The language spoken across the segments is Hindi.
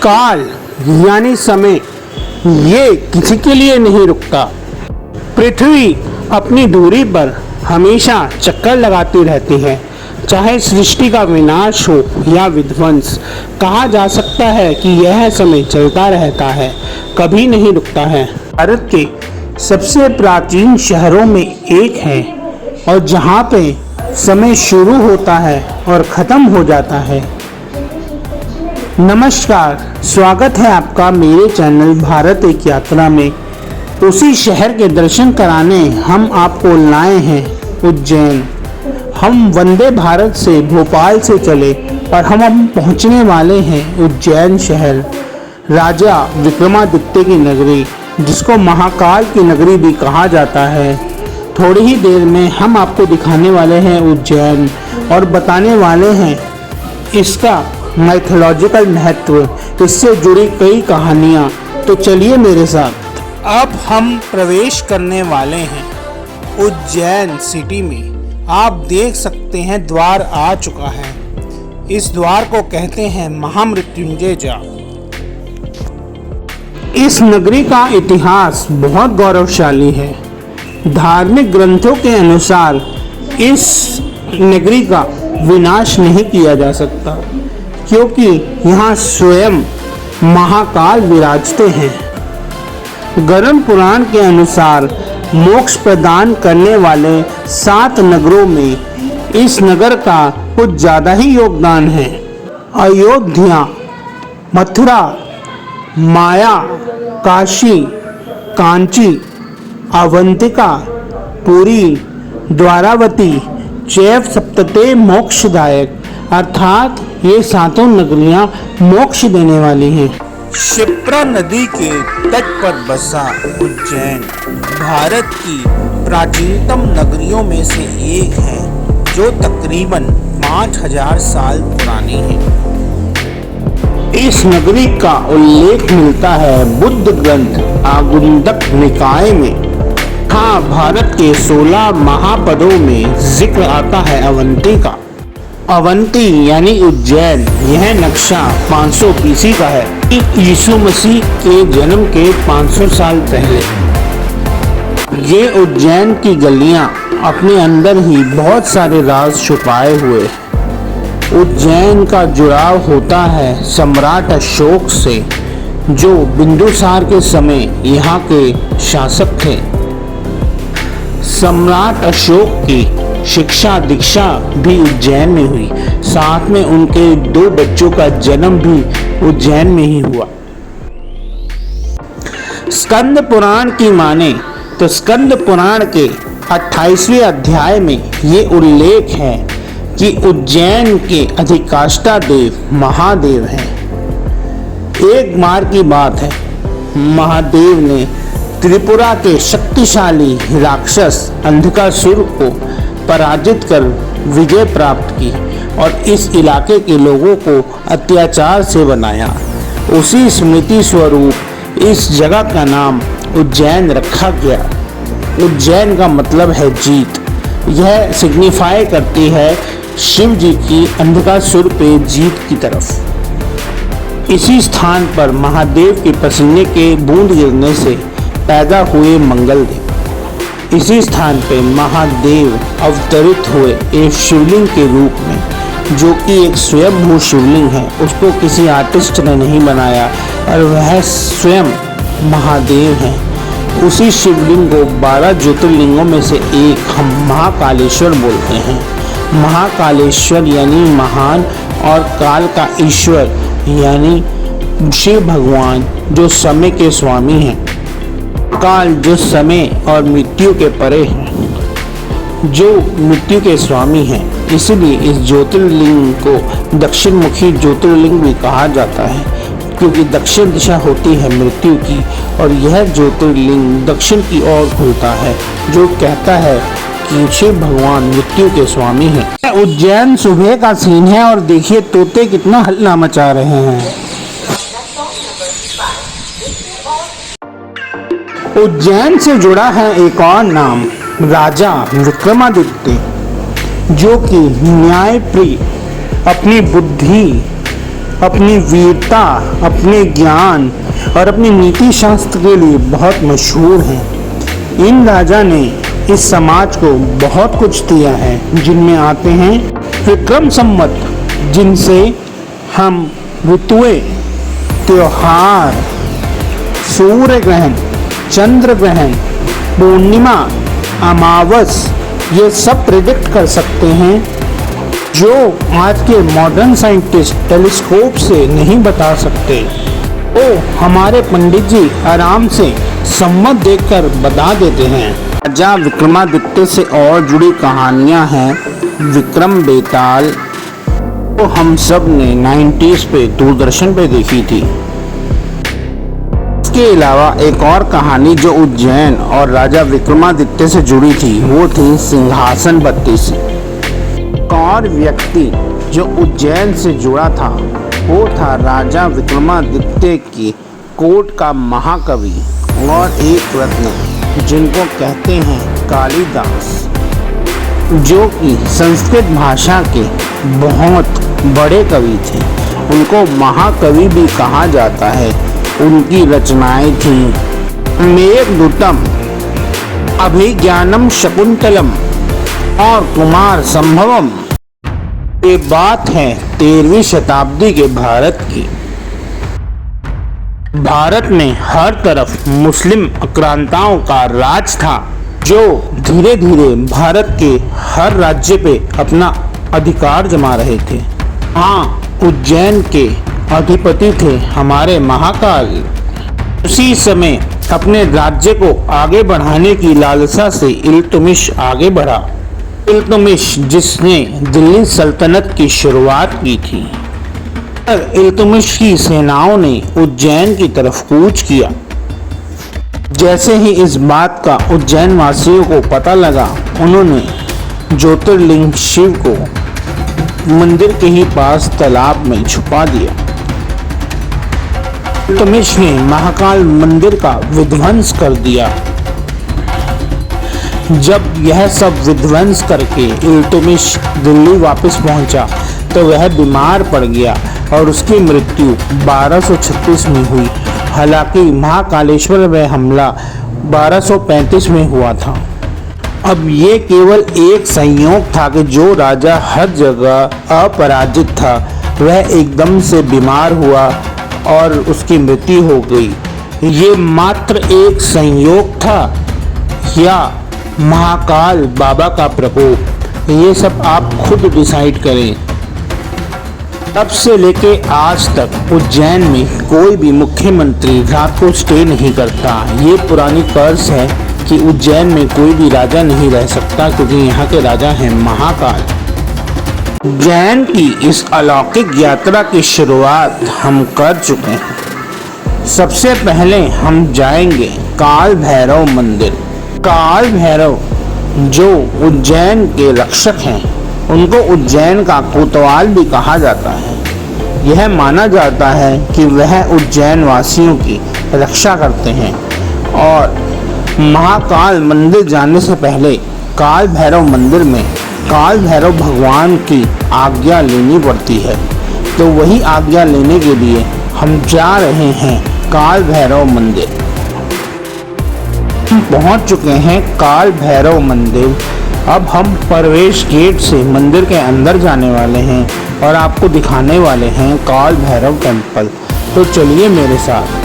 काल यानी समय ये किसी के लिए नहीं रुकता। पृथ्वी अपनी दूरी पर हमेशा चक्कर लगाती रहती है, चाहे सृष्टि का विनाश हो या विध्वंस। कहा जा सकता है कि यह समय चलता रहता है, कभी नहीं रुकता है। भारत के सबसे प्राचीन शहरों में एक है और जहाँ पे समय शुरू होता है और ख़त्म हो जाता है। नमस्कार, स्वागत है आपका मेरे चैनल भारत एक यात्रा में। उसी शहर के दर्शन कराने हम आपको लाए हैं उज्जैन। हम वंदे भारत से भोपाल से चले और हम अब पहुंचने वाले हैं उज्जैन शहर, राजा विक्रमादित्य की नगरी, जिसको महाकाल की नगरी भी कहा जाता है। थोड़ी ही देर में हम आपको दिखाने वाले हैं उज्जैन और बताने वाले हैं इसका माइथोलॉजिकल महत्व, इससे जुड़ी कई कहानियाँ। तो चलिए मेरे साथ। अब हम प्रवेश करने वाले हैं उज्जैन सिटी में। आप देख सकते हैं द्वार आ चुका है। इस द्वार को कहते हैं महामृत्युंजय जा। इस नगरी का इतिहास बहुत गौरवशाली है। धार्मिक ग्रंथों के अनुसार इस नगरी का विनाश नहीं किया जा सकता, क्योंकि यहाँ स्वयं महाकाल विराजते हैं। गरुड़ पुराण के अनुसार मोक्ष प्रदान करने वाले 7 नगरों में इस नगर का कुछ ज़्यादा ही योगदान है। अयोध्या, मथुरा, माया, काशी, कांची, अवंतिका, पुरी, द्वारावती, चैव सप्तते मोक्षदायक, अर्थात ये 7 नगरियां मोक्ष देने वाली हैं। क्षिप्रा नदी के तट पर बसा उज्जैन भारत की प्राचीनतम नगरियों में से एक है, जो तकरीबन 5000 साल पुरानी है। इस नगरी का उल्लेख मिलता है बुद्ध ग्रंथ आगुंतक निकाय में। हाँ, भारत के 16 महापदों में जिक्र आता है अवंती का। अवंती यानी उज्जैन, यह नक्शा 500 BC का है। यीशु मसीह के जन्म के 500 साल पहले ये उज्जैन की गलियां अपने अंदर ही बहुत सारे राज छुपाए हुए। उज्जैन का जुड़ाव होता है सम्राट अशोक से, जो बिंदुसार के समय यहाँ के शासक थे। सम्राट अशोक की शिक्षा दीक्षा भी उज्जैन में हुई। साथ में उनके 2 बच्चों का जन्म भी उज्जैन में ही हुआ। स्कंद पुराण की माने तो स्कंद पुराण के 28वें अध्याय में ये उल्लेख है कि उज्जैन के अधिष्ठाता देव महादेव हैं। एक बार की बात है, महादेव ने त्रिपुरा के शक्तिशाली राक्षस अंधकासुर को पराजित कर विजय प्राप्त की और इस इलाके के लोगों को अत्याचार से बनाया। उसी स्मृति स्वरूप इस जगह का नाम उज्जैन रखा गया। उज्जैन का मतलब है जीत। यह सिग्निफाई करती है शिव जी की अंधकासुर पे जीत की तरफ। इसी स्थान पर महादेव के पसीने के बूंद गिरने से पैदा हुए मंगल देव। इसी स्थान पे महादेव अवतरित हुए एक शिवलिंग के रूप में, जो कि एक स्वयंभू शिवलिंग है। उसको किसी आर्टिस्ट ने नहीं बनाया और वह स्वयं महादेव हैं। उसी शिवलिंग को 12 ज्योतिर्लिंगों में से एक हम महाकालेश्वर बोलते हैं। महाकालेश्वर यानी महान और काल का ईश्वर यानी शिव भगवान, जो समय के स्वामी हैं। काल जो समय और मृत्यु के परे हैं, जो मृत्यु के स्वामी हैं। इसलिए इस ज्योतिर्लिंग को दक्षिण मुखी ज्योतिर्लिंग भी कहा जाता है, क्योंकि दक्षिण दिशा होती है मृत्यु की और यह ज्योतिर्लिंग दक्षिण की ओर खुलता है, जो कहता है कि शिव भगवान मृत्यु के स्वामी हैं। उज्जैन सुबह का सीन है और देखिए तोते कितना हल्ला मचा रहे हैं। उज्जैन से जुड़ा है एक और नाम, राजा विक्रमादित्य, जो कि न्यायप्रिय, अपनी बुद्धि अपनी वीरता, अपने ज्ञान और अपनी नीति शास्त्र के लिए बहुत मशहूर हैं। इन राजा ने इस समाज को बहुत कुछ दिया है, जिनमें आते हैं विक्रम संवत, जिनसे हम ऋतुएं, त्योहार, सूर्य ग्रहण, चंद्र ग्रहण, पूर्णिमा, अमावस ये सब प्रिडिक्ट कर सकते हैं, जो आज के मॉडर्न साइंटिस्ट टेलीस्कोप से नहीं बता सकते। तो हमारे पंडित जी आराम से संवत देखकर बता देते हैं। राजा विक्रमादित्य से और जुड़ी कहानियां हैं विक्रम बेताल, तो हम सब ने 90s पे दूरदर्शन पे देखी थी। इसके अलावा एक और कहानी जो उज्जैन और राजा विक्रमादित्य से जुड़ी थी वो थी सिंहासन बत्तीसी। एक और व्यक्ति जो उज्जैन से जुड़ा था वो था राजा विक्रमादित्य की कोर्ट का महाकवि और एक रत्न जिनको कहते हैं कालिदास, जो कि संस्कृत भाषा के बहुत बड़े कवि थे। उनको महाकवि भी कहा जाता है। उनकी रचनाएं थीं मेघदूतम, अभिज्ञानम शकुंतलम और कुमार संभवम। ये बात है 13वीं शताब्दी के भारत की। भारत में हर तरफ मुस्लिम आक्रांताओं का राज था, जो धीरे धीरे भारत के हर राज्य पे अपना अधिकार जमा रहे थे। हाँ, उज्जैन के अधिपति थे हमारे महाकाल। उसी समय अपने राज्य को आगे बढ़ाने की लालसा से इल्तुतमिश आगे बढ़ा। इल्तुतमिश जिसने दिल्ली सल्तनत की शुरुआत की थी। इल्तुतमिश की सेनाओं ने उज्जैन की तरफ कूच किया। जैसे ही इस बात का उज्जैन वासियों को पता लगा, उन्होंने ज्योतिर्लिंग शिव को मंदिर के ही पास तालाब में छुपा दिया। इल्तुतमिश ने महाकाल मंदिर का विध्वंस कर दिया। जब यह सब विध्वंस करके इल्तुतमिश दिल्ली वापस पहुंचा तो वह बीमार पड़ गया और उसकी मृत्यु 1236 में हुई। हालांकि महाकालेश्वर में हमला 1235 में हुआ था। अब ये केवल एक संयोग था कि जो राजा हर जगह अपराजित था वह एकदम से बीमार हुआ और उसकी मृत्यु हो गई। ये मात्र एक संयोग था या महाकाल बाबा का प्रकोप, ये सब आप खुद डिसाइड करें। तब से लेके आज तक उज्जैन में कोई भी मुख्यमंत्री रात को स्टे नहीं करता। ये पुरानी कर्ज है कि उज्जैन में कोई भी राजा नहीं रह सकता, क्योंकि यहाँ के राजा हैं महाकाल। उज्जैन की इस अलौकिक यात्रा की शुरुआत हम कर चुके हैं। सबसे पहले हम जाएंगे काल भैरव मंदिर। काल भैरव जो उज्जैन के रक्षक हैं, उनको उज्जैन का कोतवाल भी कहा जाता है। यह माना जाता है कि वह उज्जैन वासियों की रक्षा करते हैं और महाकाल मंदिर जाने से पहले काल भैरव मंदिर में काल भैरव भगवान की आज्ञा लेनी पड़ती है। तो वही आज्ञा लेने के लिए हम जा रहे हैं काल भैरव मंदिर। हम पहुंच चुके हैं काल भैरव मंदिर। अब हम प्रवेश गेट से मंदिर के अंदर जाने वाले हैं और आपको दिखाने वाले हैं काल भैरव टेम्पल। तो चलिए मेरे साथ।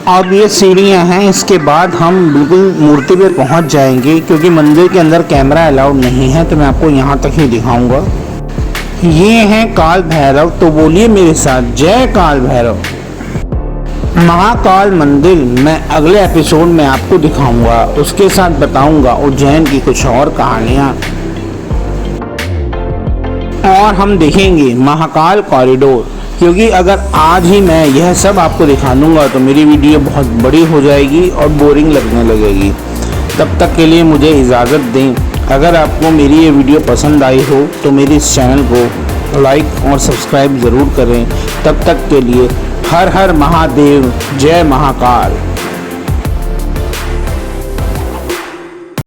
अब ये सीढ़ियाँ हैं, इसके बाद हम बिल्कुल मूर्ति पे पहुंच जाएंगे, क्योंकि मंदिर के अंदर कैमरा अलाउड नहीं है। तो मैं आपको यहाँ तक ही दिखाऊंगा। ये हैं काल भैरव। तो बोलिए मेरे साथ, जय काल भैरव। महाकाल मंदिर मैं अगले एपिसोड में आपको दिखाऊंगा। उसके साथ बताऊंगा उज्जैन की कुछ और कहानियाँ, और हम देखेंगे महाकाल कॉरिडोर। क्योंकि अगर आज ही मैं यह सब आपको दिखा दूंगा तो मेरी वीडियो बहुत बड़ी हो जाएगी और बोरिंग लगने लगेगी। तब तक के लिए मुझे इजाज़त दें। अगर आपको मेरी ये वीडियो पसंद आई हो तो मेरे इस चैनल को लाइक और सब्सक्राइब ज़रूर करें। तब तक के लिए हर हर महादेव, जय महाकाल।